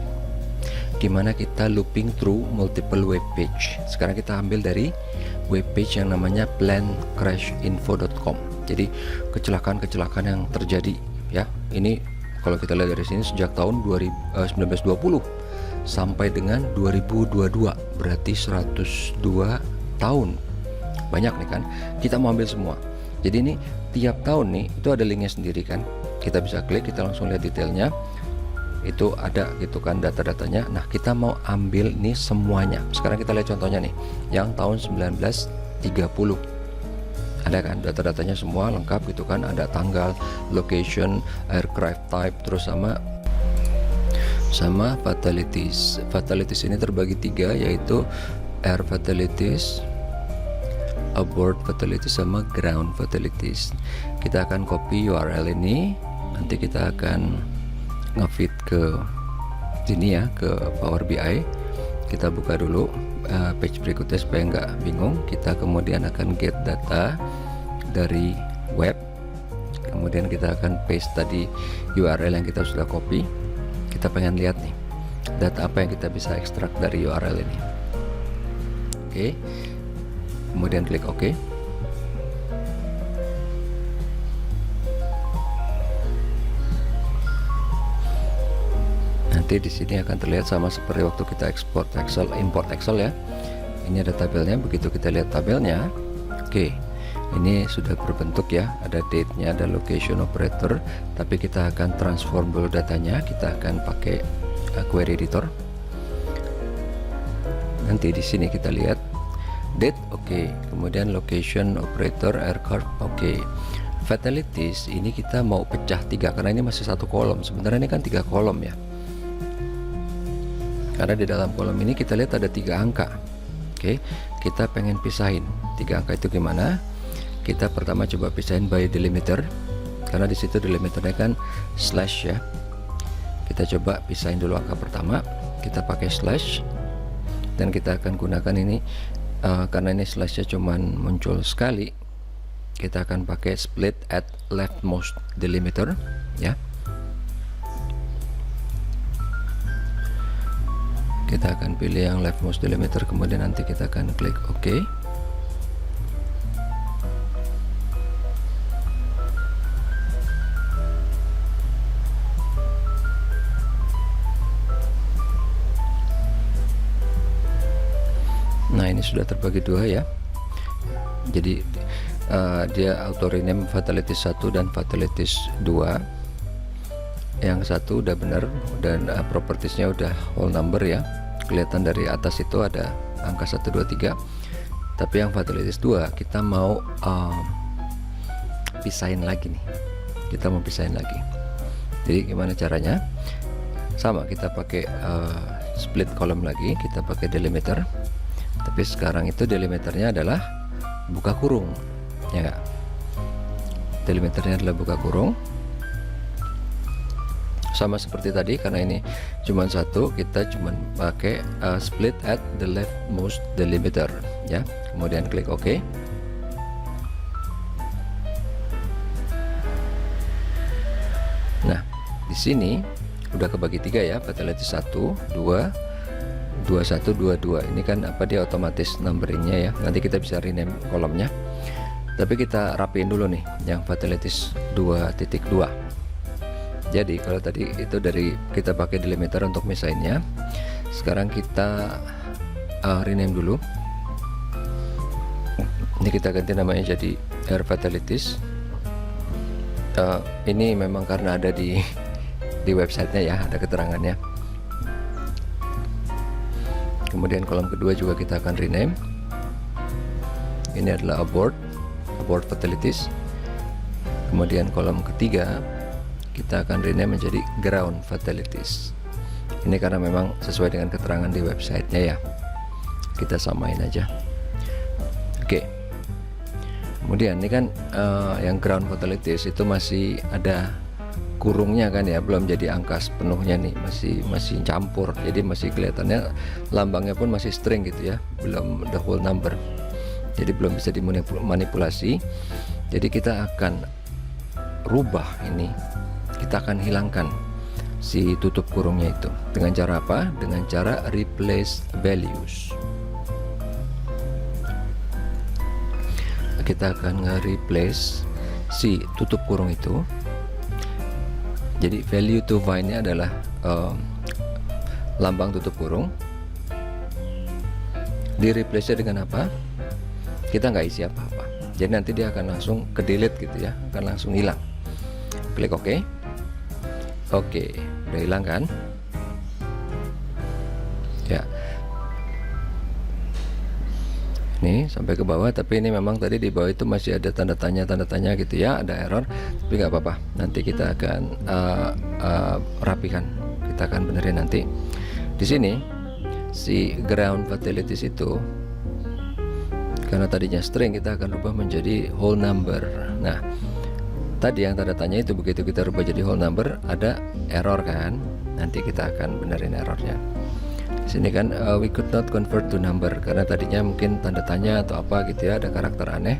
gimana kita looping through multiple web page. Sekarang kita ambil dari web page yang namanya planecrashinfo.com. Jadi kecelakaan-kecelakaan yang terjadi ya. Ini kalau kita lihat dari sini sejak tahun 1920 sampai dengan 2022, berarti 102 tahun. Banyak nih kan, kita mau ambil semua. Jadi ini tiap tahun nih itu ada linknya sendiri kan, kita bisa klik, kita langsung lihat detailnya, itu ada gitu kan data-datanya. Nah kita mau ambil nih semuanya. Sekarang kita lihat contohnya nih, yang tahun 1930 ada kan data-datanya semua lengkap gitu kan, ada tanggal, location, aircraft type, terus sama fatalities. Fatalities ini terbagi 3, yaitu air fatalities, aboard fatalities, sama ground fatalities. Kita akan copy URL ini, nanti kita akan ngefit ke sini ya, ke Power BI. Kita buka dulu page berikutnya supaya nggak bingung. Kita kemudian akan get data dari web, kemudian kita akan paste tadi URL yang kita sudah copy. Kita pengen lihat nih data apa yang kita bisa ekstrak dari URL ini. Oke. Kemudian klik OK. Nanti di sini akan terlihat sama seperti waktu kita export Excel, import Excel ya. Ini ada tabelnya. Begitu kita lihat tabelnya, oke, ini sudah berbentuk ya. Ada date-nya, ada location operator. Tapi kita akan transform dulu datanya. Kita akan pakai query editor. Nanti di sini kita lihat date, oke. Kemudian location operator, aircraft, oke. Fatalities ini kita mau pecah 3 karena ini masih satu kolom. Sebenarnya ini kan 3 kolom ya. Karena di dalam kolom ini kita lihat ada 3 angka. Oke, kita pengen pisahin 3 angka itu gimana? Kita pertama coba pisahin by delimiter, karena di situ delimiternya kan slash ya. Kita coba pisahin dulu angka pertama. Kita pakai slash, dan kita akan gunakan ini. Karena ini slashnya cuman muncul sekali, kita akan pakai split at leftmost delimiter ya. Kita akan pilih yang leftmost delimiter, kemudian nanti kita akan klik OK. Nah ini sudah terbagi 2 ya. Jadi dia auto rename fatalities 1 dan fatalities 2. yang satu udah benar dan propertiesnya udah whole number ya, kelihatan dari atas itu ada angka 1, 2, 3. Tapi yang fatalities 2 kita mau pisahin lagi nih, kita mau pisahin lagi. Jadi gimana caranya? Sama, kita pakai split column lagi, kita pakai delimiter, tapi sekarang itu delimiternya adalah buka kurung ya enggak? Delimiternya adalah buka kurung, sama seperti tadi. Karena ini cuma satu, kita cuma pakai split at the leftmost delimiter ya, kemudian klik OK. Nah, di sini udah kebagi 3 ya, fatality 1, 2, 21, 22. Ini kan apa, dia otomatis numberingnya ya. Nanti kita bisa rename kolomnya. Tapi kita rapiin dulu nih yang fatalities 2.2. Jadi kalau tadi itu dari kita pakai delimiter untuk misahinnya, sekarang kita rename dulu. Ini kita ganti namanya jadi air fatalities. Ini memang karena ada di websitenya ya, ada keterangannya. Kemudian kolom kedua juga kita akan rename. Ini adalah abort fatalities. Kemudian kolom ketiga kita akan rename menjadi ground fatalities. Ini karena memang sesuai dengan keterangan di websitenya ya, kita samain aja. Oke. Kemudian ini kan yang ground fatalities itu masih ada kurungnya kan ya, belum jadi angka sepenuhnya nih, masih campur, jadi masih kelihatannya lambangnya pun masih string gitu ya, belum the whole number, jadi belum bisa dimanipulasi. Jadi kita akan rubah ini, kita akan hilangkan si tutup kurungnya itu dengan cara apa? Dengan cara replace values. Kita akan nge-replace si tutup kurung itu. Jadi value to find-nya adalah lambang tutup kurung. Di replace dengan apa? Kita nggak isi apa-apa. Jadi nanti dia akan langsung ke delete gitu ya, akan langsung hilang. Klik OK. Oke, udah hilang kan? Ya. Nih sampai ke bawah, tapi ini memang tadi di bawah itu masih ada tanda tanya gitu ya, ada error, tapi nggak apa-apa, nanti kita akan rapikan, kita akan benerin nanti. Di sini si ground fatalities itu karena tadinya string, kita akan rubah menjadi whole number. Nah, tadi yang tanda tanya itu begitu kita rubah jadi whole number ada error kan, nanti kita akan benerin errornya. Sini kan we could not convert to number, karena tadinya mungkin tanda tanya atau apa gitu ya, ada karakter aneh.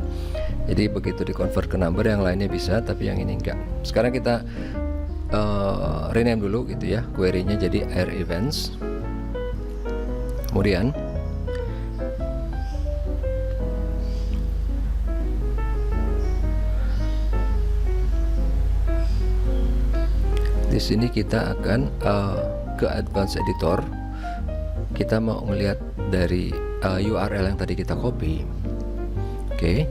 Jadi begitu di convert ke number yang lainnya bisa, tapi yang ini enggak. Sekarang kita rename dulu gitu ya, query-nya jadi air events. Kemudian di sini kita akan ke advanced editor. Kita mau melihat dari URL yang tadi kita copy. Oke.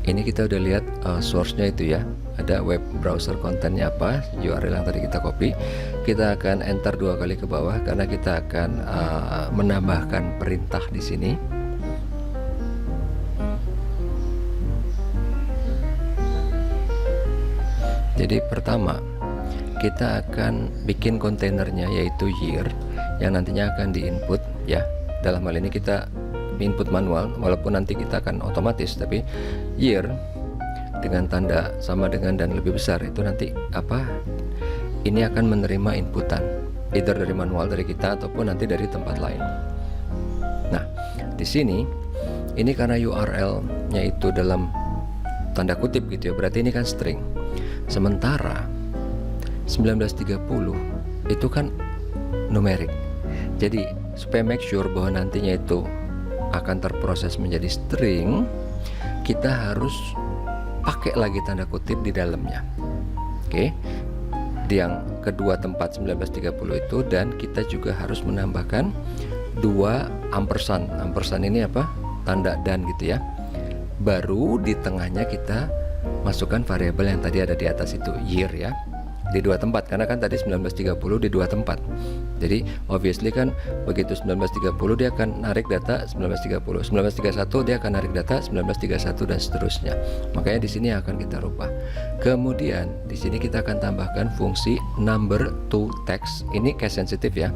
Ini kita udah lihat source-nya itu ya. Ada web browser kontennya apa, URL yang tadi kita copy. Kita akan enter 2 kali ke bawah karena kita akan menambahkan perintah di sini. Jadi pertama kita akan bikin kontainernya yaitu year, yang nantinya akan diinput ya. Dalam hal ini kita input manual, walaupun nanti kita akan otomatis, tapi year dengan tanda sama dengan dan lebih besar itu nanti apa, ini akan menerima inputan either dari manual dari kita ataupun nanti dari tempat lain. Nah, di sini ini karena URL-nya itu dalam tanda kutip gitu ya, berarti ini kan string. Sementara 1930 itu kan numerik. Jadi supaya make sure bahwa nantinya itu akan terproses menjadi string, kita harus pakai lagi tanda kutip di dalamnya. Oke. Di yang kedua tempat 1930 itu, dan kita juga harus menambahkan 2 ampersand. Ampersand ini apa? Tanda dan gitu ya. Baru di tengahnya kita masukkan variabel yang tadi ada di atas itu, year ya. di dua tempat, karena kan tadi 1930 di dua tempat. Jadi obviously kan begitu 1930 dia akan narik data 1930, 1931 dia akan narik data 1931 dan seterusnya. Makanya di sini akan kita rubah. Kemudian di sini kita akan tambahkan fungsi number to text. Ini case sensitive ya.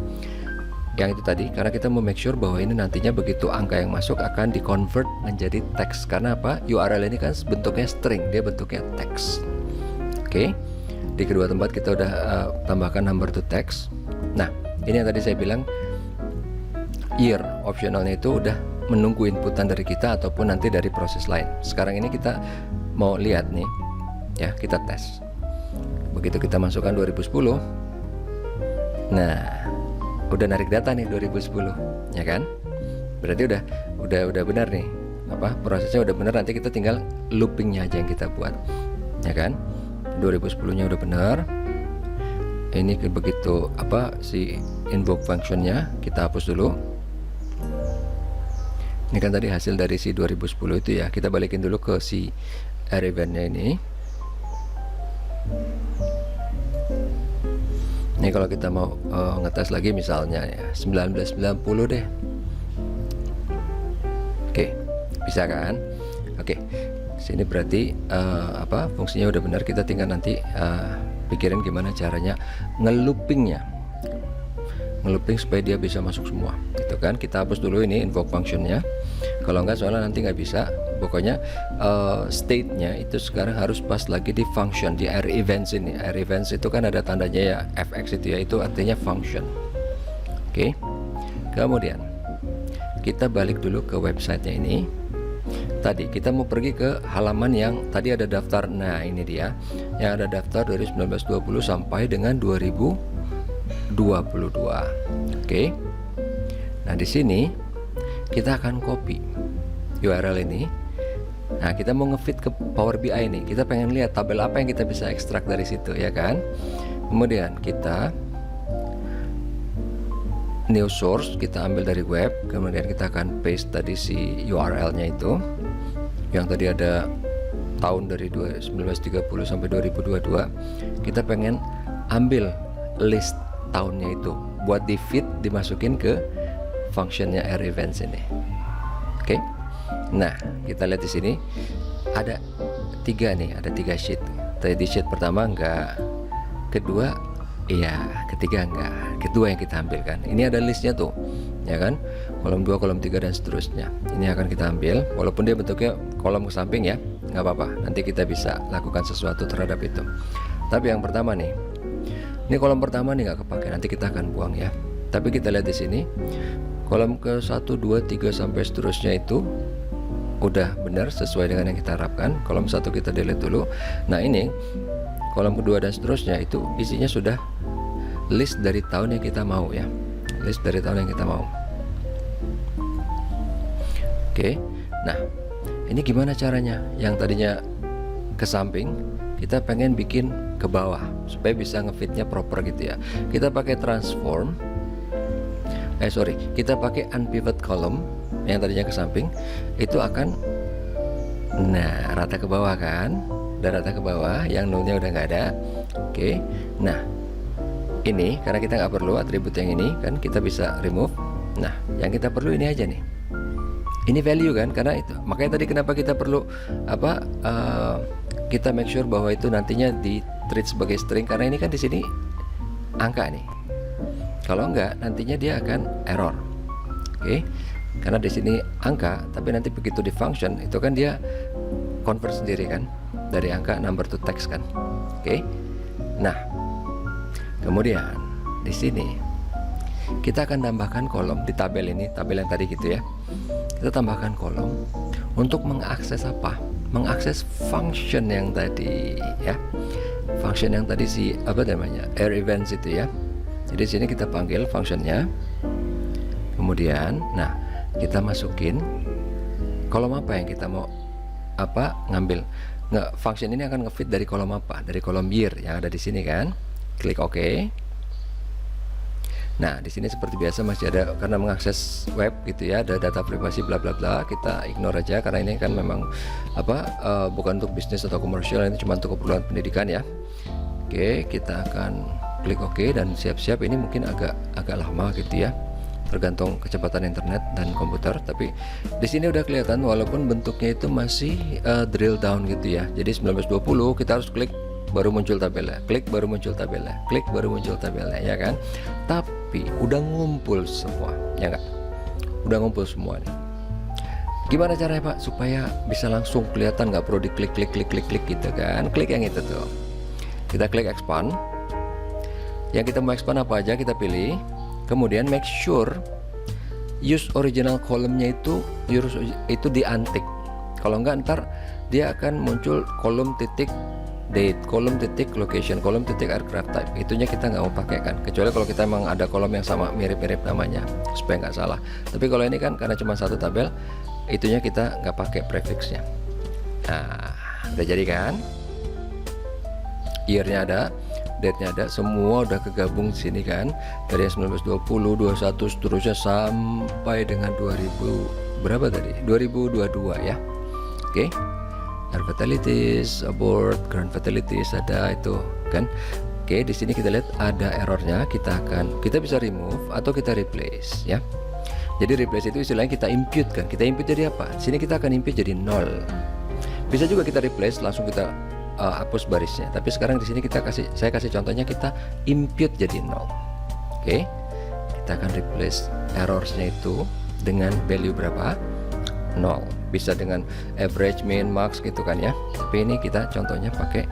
Yang itu tadi, karena kita mau make sure bahwa ini nantinya begitu angka yang masuk akan di convert menjadi teks. Karena apa? URL ini kan bentuknya string, dia bentuknya teks. Oke. Di kedua tempat kita udah tambahkan number to text. Nah, ini yang tadi saya bilang year optionalnya itu udah menunggu inputan dari kita ataupun nanti dari proses lain. Sekarang ini kita mau lihat nih, ya kita tes. Begitu kita masukkan 2010, nah udah narik data nih 2010, ya kan? Berarti udah benar nih, apa prosesnya udah benar. Nanti kita tinggal loopingnya aja yang kita buat, ya kan? 2010-nya udah benar. Ini begitu apa si invoke functionnya kita hapus dulu. Ini kan tadi hasil dari si 2010 itu ya. Kita balikin dulu ke si array event-nya ini. Ini kalau kita mau ngetes lagi misalnya ya 1990 deh. Oke, bisa kan? Oke, sini berarti apa fungsinya udah benar. Kita tinggal nanti pikirin gimana caranya ngelooping supaya dia bisa masuk semua gitu kan. Kita hapus dulu ini invoke functionnya, kalau enggak soalnya nanti nggak bisa. Pokoknya state-nya itu sekarang harus pas lagi di function, di array events ini. Array events itu kan ada tandanya ya, fx itu ya, itu artinya function. Oke. Kemudian kita balik dulu ke websitenya ini. Tadi kita mau pergi ke halaman yang tadi ada daftar. Nah ini dia yang ada daftar dari 1920 sampai dengan 2022. Oke. Nah di sini kita akan copy URL ini. Nah kita mau ngefit ke Power BI ini. Kita pengen lihat tabel apa yang kita bisa ekstrak dari situ, ya kan? Kemudian kita new source, kita ambil dari web. Kemudian kita akan paste tadi si URL-nya itu, yang tadi ada tahun dari 1930 sampai 2022. Kita pengen ambil list tahunnya itu buat di feed, dimasukin ke functionnya array events ini. Oke. Nah kita lihat di sini ada tiga nih, ada tiga sheet. Tadi sheet pertama enggak, kedua iya, ketiga enggak, kedua yang kita ambil kan. Ini ada listnya tuh, ya kan? Kolom 2, kolom 3 dan seterusnya. Ini akan kita ambil, walaupun dia bentuknya kolom ke samping ya, nggak apa-apa. Nanti kita bisa lakukan sesuatu terhadap itu. Tapi yang pertama nih, ini kolom pertama nih nggak kepake, nanti kita akan buang ya. Tapi kita lihat di sini, kolom ke 1, 2, 3 sampai seterusnya itu udah benar sesuai dengan yang kita harapkan. Kolom 1 kita delete dulu. Nah ini kolom kedua dan seterusnya itu isinya sudah list dari tahun yang kita mau ya, list dari tahun yang kita mau. Oke, nah ini gimana caranya? Yang tadinya ke samping kita pengen bikin ke bawah supaya bisa ngefitnya proper gitu ya. Kita pakai transform, kita pakai unpivot column. Yang tadinya ke samping itu akan rata ke bawah kan, dan rata ke bawah, yang nolnya udah nggak ada. Oke, nah ini karena kita nggak perlu atribut yang ini kan, kita bisa remove. Nah yang kita perlu ini aja nih, ini value kan, karena itu makanya tadi kenapa kita perlu apa kita make sure bahwa itu nantinya di treat sebagai string, karena ini kan di sini angka nih. Kalau enggak nantinya dia akan error. Oke, karena di sini angka, tapi nanti begitu di function itu kan dia convert sendiri kan, dari angka number to text kan. Oke. Nah, kemudian di sini kita akan tambahkan kolom di tabel ini, tabel yang tadi gitu ya. Kita tambahkan kolom untuk mengakses apa? Mengakses function yang tadi ya. Function yang tadi si apa namanya? Array events itu ya. Jadi di sini kita panggil functionnya. Kemudian, nah kita masukin kolom apa yang kita mau apa ngambil. Function ini akan ngefit dari kolom apa? Dari kolom year yang ada di sini kan. Klik OK. Nah di sini seperti biasa masih ada, karena mengakses web gitu ya, ada data privasi bla bla bla. Kita ignore aja karena ini kan memang apa bukan untuk bisnis atau komersial, ini cuma untuk keperluan pendidikan ya. Oke, kita akan klik OK dan siap-siap. Ini mungkin agak lama gitu ya, tergantung kecepatan internet dan komputer. Tapi di sini udah kelihatan walaupun bentuknya itu masih drill down gitu ya. Jadi 1920 kita harus klik baru muncul tabelnya, klik baru muncul tabelnya, klik baru muncul tabelnya, ya kan? Tapi udah ngumpul semua, ya enggak? Udah ngumpul semua nih. Gimana caranya Pak supaya bisa langsung kelihatan, nggak perlu diklik klik gitu kan? Klik yang itu tuh. Kita klik expand. Yang kita mau expand apa aja kita pilih. Kemudian make sure use original column-nya itu diantik. Kalau enggak ntar dia akan muncul kolom titik date, kolom titik location, kolom titik aircraft type. Itunya kita nggak mau pakai kan, kecuali kalau kita emang ada kolom yang sama mirip-mirip namanya supaya nggak salah. Tapi kalau ini kan karena cuma satu tabel, itunya kita nggak pakai prefixnya. Nah, udah jadi kan? Year-nya ada, date-nya ada, semua udah kegabung di sini kan. Dari 1920, 21 seterusnya sampai dengan 2000 berapa tadi? 2022 ya. Oke. Air fatalities, abort, ground fatalities ada itu kan. Oke, di sini kita lihat ada errornya. Kita bisa remove atau kita replace ya. Jadi replace itu istilahnya kita impute kan. Kita impute jadi apa? Di sini kita akan impute jadi 0. Bisa juga kita replace langsung kita hapus barisnya. Tapi sekarang di sini saya kasih contohnya kita impute jadi 0. Oke. Kita akan replace errorsnya itu dengan value berapa? 0. Bisa dengan average, min, max gitu kan ya. Tapi ini kita contohnya pakai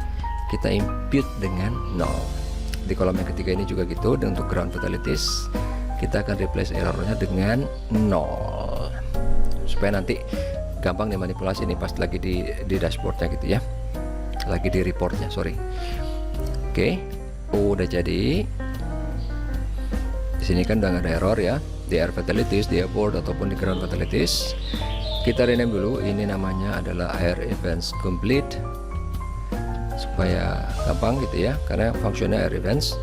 kita impute dengan 0. Di kolom yang ketiga ini juga gitu. Dan untuk ground fatalities kita akan replace errornya dengan 0 supaya nanti gampang dimanipulasi nih pas lagi di dashboardnya gitu ya, lagi di reportnya, sorry. Oke, udah jadi. Di sini kan udah nggak ada error ya, di air fatalities, di abort ataupun di ground fatalities. Kita rename dulu, ini namanya adalah air events complete supaya gampang gitu ya, karena fungsinya air events.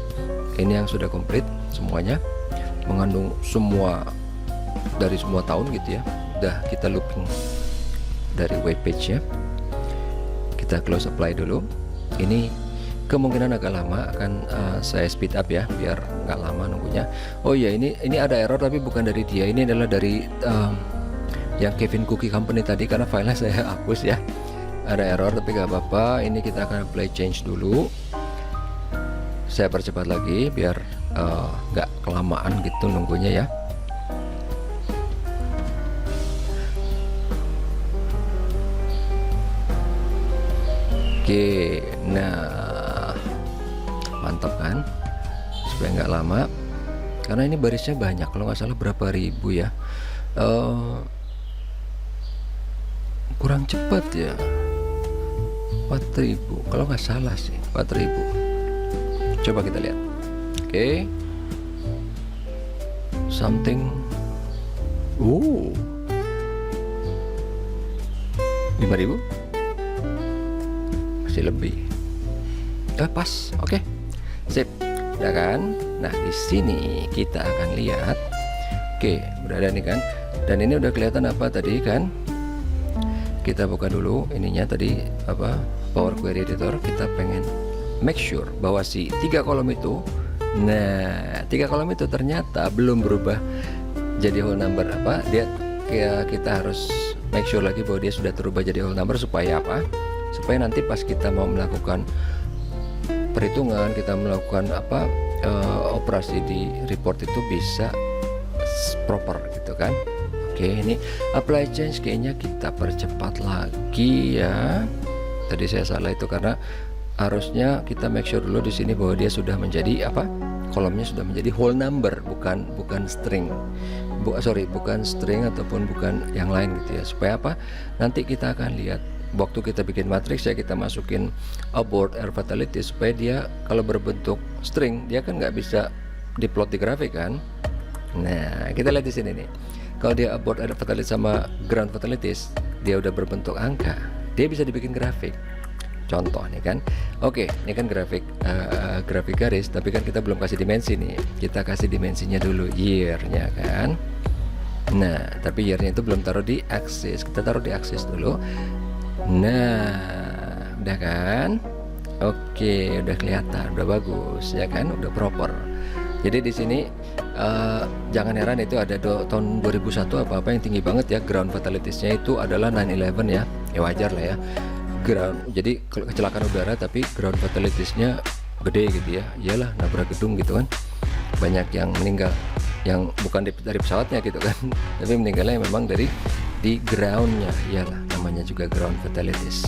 Ini yang sudah complete semuanya, mengandung semua dari semua tahun gitu ya. Udah kita looping dari web page ya. Kita close apply dulu. Ini kemungkinan agak lama, akan saya speed up ya biar nggak lama nunggunya. Oh ya, ini ada error tapi bukan dari dia, ini adalah dari yang Kevin Cookie Company tadi, karena filenya saya hapus ya. Ada error tapi gak apa-apa. Ini kita akan apply change dulu. Saya percepat lagi biar gak kelamaan gitu nunggunya ya. Oke, nah mantap kan, supaya nggak lama karena ini barisnya banyak, kalau nggak salah berapa ribu ya. Kurang cepat ya, 4000 kalau nggak salah sih, 4000. Coba kita lihat. Oke, something 5000 masih lebih. Pas, oke. Sip, udah kan? Nah, di sini kita akan lihat. Oke, udah ada nih kan. Dan ini udah kelihatan apa tadi kan? Kita buka dulu ininya tadi apa, Power Query Editor. Kita pengen make sure bahwa si 3 kolom itu, nah 3 kolom itu ternyata belum berubah jadi whole number. Apa dia, kita harus make sure lagi bahwa dia sudah terubah jadi whole number. Supaya apa? Supaya nanti pas kita mau melakukan perhitungan, kita melakukan apa, operasi di report itu bisa proper gitu kan. Oke, ini apply change kayaknya kita percepat lagi ya. Tadi saya salah itu karena harusnya kita make sure dulu di sini bahwa dia sudah menjadi apa, kolomnya sudah menjadi whole number, bukan string. Bukan string ataupun bukan yang lain gitu ya. Supaya apa? Nanti kita akan lihat waktu kita bikin matriks ya, kita masukin abort, air fatality, supaya dia kalau berbentuk string dia kan nggak bisa diplot di grafik kan. Nah, kita lihat di sini nih. Kalau dia abort, air fatality sama ground fatalities, dia udah berbentuk angka, dia bisa dibikin grafik. Contoh nih kan. Oke, ini kan grafik garis, tapi kan kita belum kasih dimensi nih. Kita kasih dimensinya dulu, year-nya kan. Nah, tapi year-nya itu belum taruh di axis. Kita taruh di axis dulu. Nah, udah kan? Oke, udah kelihatan, udah bagus, ya kan, udah proper. Jadi di sini jangan heran itu ada tahun 2001 apa-apa yang tinggi banget ya, ground fatalities-nya itu adalah 9/11 ya. Ya wajar lah ya. Jadi kecelakaan udara tapi ground fatalities-nya gede gitu ya. Iyalah, nabrak gedung gitu kan. Banyak yang meninggal yang bukan dari pesawatnya gitu kan. Tapi meninggalnya memang dari di groundnya. Iyalah, namanya juga ground fatalities.